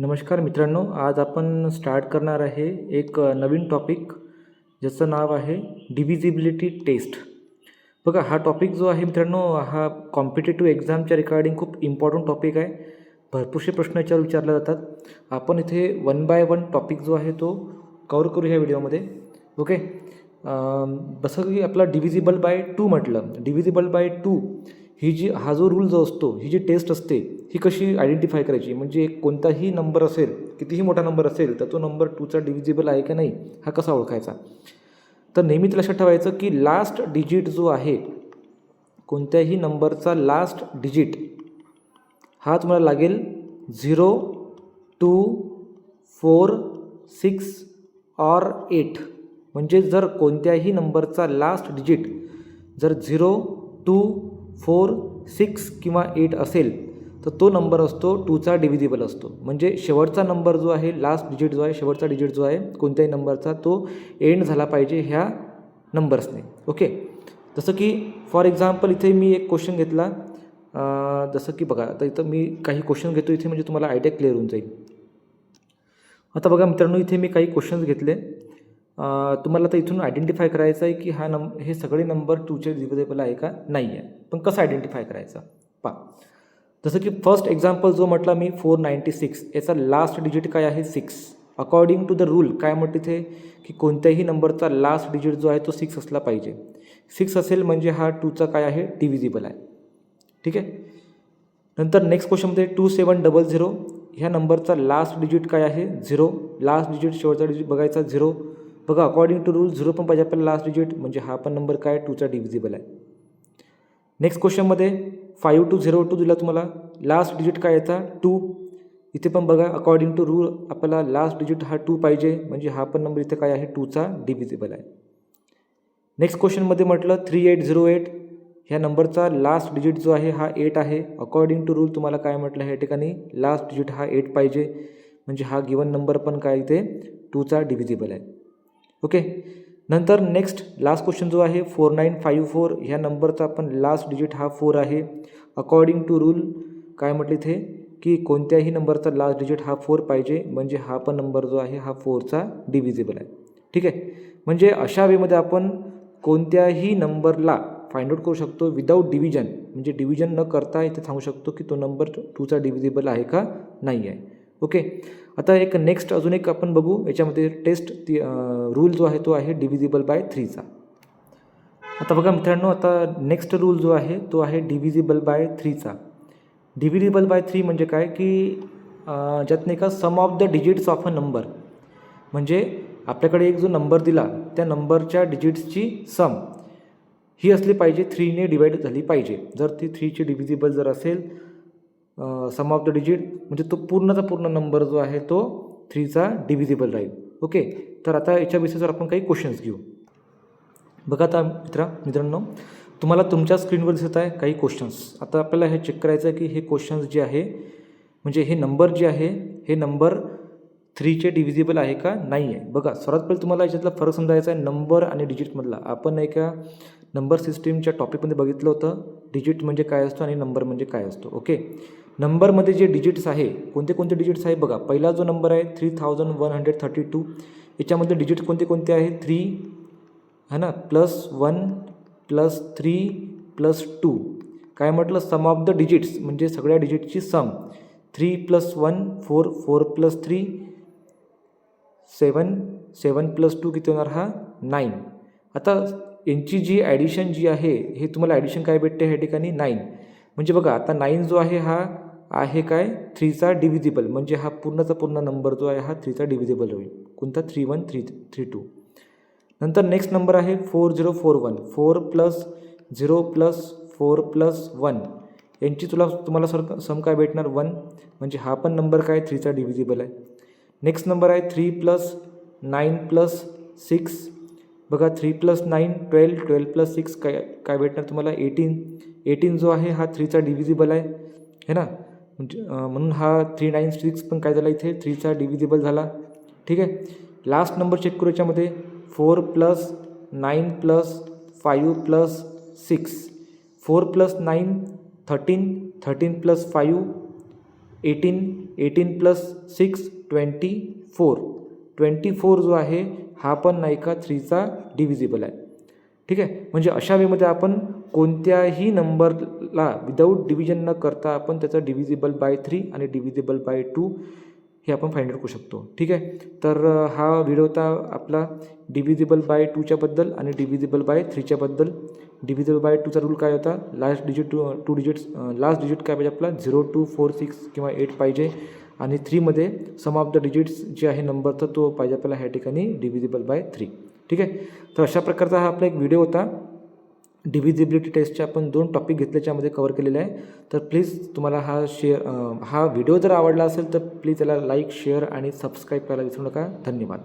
नमस्कार मित्रांनो, आज आपण स्टार्ट करणार आहे एक नवीन टॉपिक ज्याचं नाव आहे डिव्हिजिबिलिटी टेस्ट. बघा, हा टॉपिक जो आहे मित्रांनो, हा कॉम्पिटेटिव्ह एक्झामच्या रिगार्डिंग खूप इम्पॉर्टंट टॉपिक आहे. भरपूरसे प्रश्न याच्यावर विचारले जातात. आपण इथे 1 बाय 1 टॉपिक जो आहे तो कवर करू ह्या व्हिडिओमध्ये. ओके, जसं की आपला डिव्हिजिबल बाय 2 म्हटलं, डिव्हिजिबल बाय 2 हा जो रूल जो असतो, ही जी टेस्ट असते, ही कशी आयडेंटिफाय करायची. म्हणजे कोणताही नंबर असेल, कितीही मोठा नंबर असेल, तर तो नंबर 2चा डिव्हिजिबल आहे का नाही, हा कसा ओळखायचा. तर नेहमीच लक्षात ठेवायचं की लास्ट डिजिट जो आहे, कोणत्याही नंबरचा लास्ट डिजिट हा तुम्हाला लागेल 0, 2, 4, 6 और 8. म्हणजे जर कोणत्याही नंबरचा लास्ट डिजिट जर 0, 2, 4, 6 किंवा 8 असेल तर तो नंबर असतो 2चा डिव्हिजिबल असतो. म्हणजे शेवटचा नंबर जो आहे, लास्ट डिजिट जो आहे, शेवटचा डिजिट जो आहे कोणत्याही नंबरचा, तो एंड झाला पाहिजे ह्या नंबर्सने. ओके, जसं की फॉर एक्झाम्पल इथे मी एक क्वेश्चन घेतला. जसं की बघा, आता इथं मी काही क्वेश्चन घेतो इथे, म्हणजे तुम्हाला आयडिया क्लिअर होऊन जाईल. आता बघा मित्रांनो, इथे मी काही क्वेश्चन्स घेतले. तुम्हाला आता इथून आयडेंटिफाय करायचं आहे की हे सगळे नंबर 2चे डिव्हिजिबल आहे का नाही आहे. पण कसं आयडेंटिफाय करायचं पहा. जसं की फर्स्ट एक्झाम्पल जो म्हटला मी 496, याचा लास्ट डिजिट काय आहे 6. अकॉर्डिंग टू द रूल काय म्हणते इथे की कोणत्याही नंबरचा लास्ट डिजिट जो आहे तो 6 असला पाहिजे. 6 असेल म्हणजे हा 2चा काय आहे, डिव्हिजिबल आहे. ठीक आहे. नंतर नेक्स्ट क्वेश्चनमध्ये 2700, ह्या नंबरचा लास्ट डिजिट काय आहे 0. लास्ट डिजिट, शेवटचा डिजिट बघायचा 0. बघा, अकॉर्डिंग टू रूल 0 पण पाहिजे आपल्याला लास्ट डिजिट, म्हणजे हा पण नंबर काय 2चा डिव्हिजिबल आहे. नेक्स्ट क्वेश्चनमध्ये 5202 दिला तुम्हाला, लास्ट डिजिट काय याचा 2. इथे पण बघा, अकॉर्डिंग टू रूल आपल्याला लास्ट डिजिट हा 2 पाहिजे, म्हणजे हा पण नंबर इथे काय आहे 2चा डिव्हिजिबल आहे. नेक्स्ट क्वेश्चनमध्ये म्हटलं 3808, ह्या नंबरचा लास्ट डिजिट जो आहे हा 8 आहे. अकॉर्डिंग टू रूल तुम्हाला काय म्हटलं ह्या ठिकाणी लास्ट डिजिट हा 8 पाहिजे, म्हणजे हा गिवन नंबर पण काय इथे 2चा डिव्हिजिबल आहे. ओके, नंतर नेक्स्ट लास्ट क्वेश्चन जो आहे 4954, ह्या नंबरचा पण लास्ट डिजिट हा 4 आहे. अकॉर्डिंग टू रूल काय म्हटलं इथे की कोणत्याही नंबरचा लास्ट डिजिट हा 4 पाहिजे, म्हणजे हा पण नंबर जो आहे हा 4चा डिव्हिजिबल आहे. ठीक आहे. म्हणजे अशा वेमध्ये आपण कोणत्याही नंबरला फाइंड आउट करू शकतो विदाऊट डिव्हिजन, म्हणजे डिव्हिजन न करता इथे सांगू शकतो की तो नंबर 2चा डिव्हिजिबल आहे का नाही आहे. ओके, आता एक नेक्स्ट अजून एक आपण बघू याच्यामध्ये टेस्ट. रूल जो आहे तो आहे डिव्हिजिबल बाय 3चा. आता बघा मित्रांनो, आता नेक्स्ट रूल जो आहे तो आहे डिव्हिजिबल बाय 3चा. डिव्हिजिबल बाय 3 म्हणजे काय की ज्यात नाही का sum of the digits of a number, म्हणजे आपल्याकडे एक जो नंबर दिला त्या नंबरच्या डिजिट्सची सम ही असली पाहिजे, 3ने डिवाईड झाली पाहिजे. जर ती 3ची डिव्हिजिबल जर असेल सम ऑफ द डिजिट, म्हणजे तो पूर्णचा पूर्ण नंबर जो आहे तो 3चा डिव्हिजिबल राहील. ओके, तर आता याच्या बेसिसवर आपण काही क्वेश्चन्स घेऊ. बघा आता मित्रांनो, तुम्हाला तुमच्या स्क्रीनवर दिसत आहे काही क्वेश्चन्स. आता आपल्याला हे चेक करायचं आहे की हे क्वेश्चन्स जे आहे, म्हणजे हे नंबर जे आहे, हे नंबर 3चे डिव्हिजिबल आहे का नाही आहे. बघा, सर्वात पहिले तुम्हाला याच्यातला फरक समजायचा आहे नंबर आणि डिजिटमधला. आपण एका नंबर सिस्टीमच्या टॉपिकमध्ये बघितलं होतं, डिजिट म्हणजे काय असतो आणि नंबर म्हणजे काय असतो. ओके, नंबरमध्ये जे डिजिट्स आहे, कोणते कोणते डिजिट्स आहे बघा. पहिला जो नंबर आहे 3132, याच्यामध्ये डिजिट कोणते कोणते आहे 3 है ना, +1 +3 +2. काय म्हटलं, सम ऑफ द डिजिट्स म्हणजे सगळ्या डिजिटची सम. 3 + 1 4, 4 + 3 7, 7 + 2 किती होणार हा 9. आता यांची जी ॲडिशन जी आहे, हे तुम्हाला ॲडिशन काय भेटते ह्या ठिकाणी 9. म्हणजे बघा, आता 9 जो आहे हा आहे काय 3चा डिव्हिजिबल, म्हणजे हा पूर्णचा पूर्ण नंबर जो आहे हा 3चा डिव्हिजिबल होईल. कोणता 3132. नंतर नेक्स्ट नंबर आहे 4041, 4 + 0 + 4 + 1, यांची तुम्हाला सम काय भेटणार 1, म्हणजे हा पण नंबर काय 3चा डिव्हिजिबल आहे. नेक्स्ट नंबर आहे 3 + 9 + 6, बघा 3 + 9 12, 12 + 6 काय भेटणार तुम्हाला 18. 18 जो आहे हा 3चा डिव्हिजिबल आहे ना, म्हणजे म्हणून हा 396 पण काय झाला इथे 3चा डिव्हिजिबल झाला. ठीक आहे. लास्ट नंबर चेक करू याच्यामध्ये 4 + 9 + 5 + 6, 4 + 9 13, 13 + 5 18 प्लस 6 24 जो आहे हा पण नाही का 3चा डिव्हिजिबल आहे. ठीक आहे, म्हणजे अशा वेमध्ये आपण कोणत्याही नंबरला विदाऊट डिव्हिजन न करता आपण त्याचं डिव्हिजिबल बाय 3 आणि डिव्हिजिबल बाय 2 हे आपण फाइंड आउट करू शकतो. ठीक आहे, तर हा व्हिडिओ होता आपला डिव्हिजिबल बाय 2च्या बद्दल आणि डिव्हिजिबल बाय 3च्या बद्दल. डिव्हिजिबल बाय 2चा रूल काय होता, लास्ट डिजिट लास्ट डिजिट काय पाहिजे आपला 0 2 4 6 किंवा 8 पाहिजे आणि 3मध्ये सम ऑफ द डिजिट्स जे आहे नंबरचा तो पाहिजे आपल्याला ह्या ठिकाणी डिव्हिजिबल बाय 3. ठीक आहे, तर अशा प्रकारचा हा आपला एक व्हिडिओ होता. डिव्हिजिबिलिटी टेस्टचे आपण 2 टॉपिक घेतल्याच्यामध्ये कव्हर केलेले आहे. तर प्लीज तुम्हाला हा व्हिडिओ जर आवडला असेल तर प्लीज त्याला लाईक शेअर आणि सबस्क्राईब करायला विसरू नका. धन्यवाद.